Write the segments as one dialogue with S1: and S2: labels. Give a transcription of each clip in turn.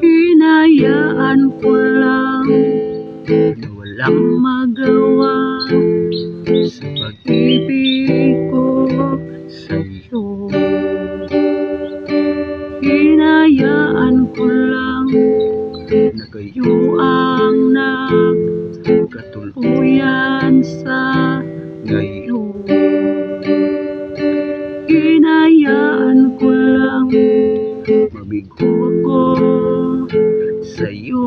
S1: Hinayaan ko lang na walang magawa sa pag-ibig ko sa'yo. Hinayaan ko lang na kayo ang nagkatuluyan sa ngayon. Hinayaan ko lang mabigo ako sa'yo.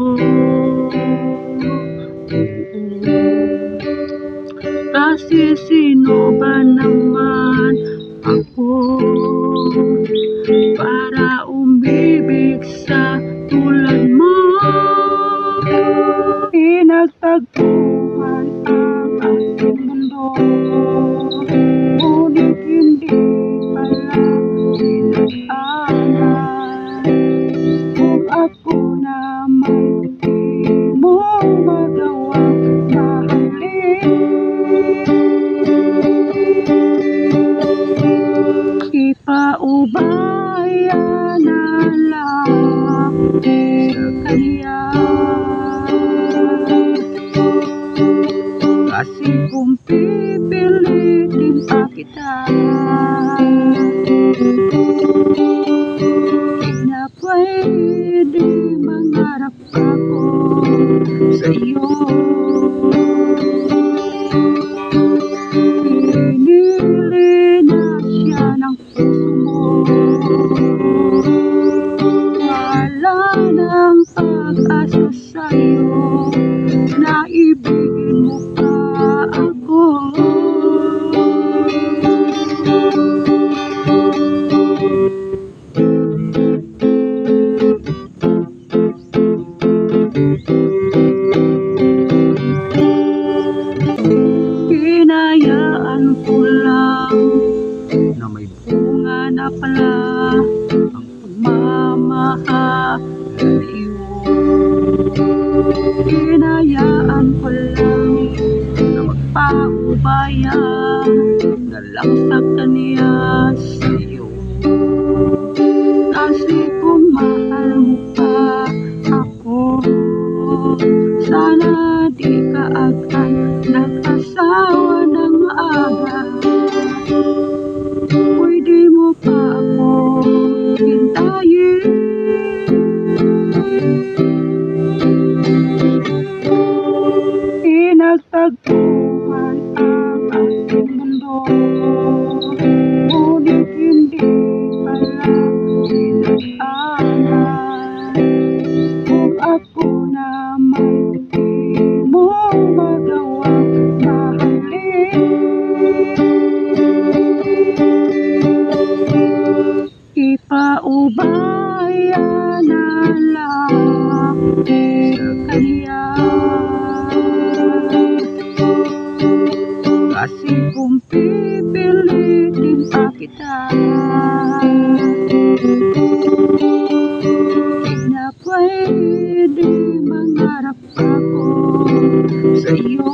S1: Kasi sino ba naman ako para umibig sa tulad mo? Pinagtagpuan ang ating mundo, ngunit hindi pala pinag-aral. Kung ako naman di mo magawang mahalin, ipaubaya na lang sa kanya. Kasi kung pipilitin pa kita, di na pwede mangarap ako sa'yo. Pinili na siya ng puso mo, wala nang pag-asa sa'yo, naibigin mo pa ako. Hinayaan ko lang na may bunga na pala ang pagmamahalan iyo. Hinayaan ko lang na magpaubaya na lang sa kanya sa'yo. Kasi kung mahal mo pa ako, sana di ka agad nag-asawa ng maaga. Pwede mo pa ako hintayin. Pinagtagpuan ang ating mundo, ngunit hindi pala pinag-aral. Kung ako naman di mo magawang mahalin, ipaubaya na lang sa kanya. Kasi kung pipilitin pa kita, di na pwede mangarap ako sa'yo.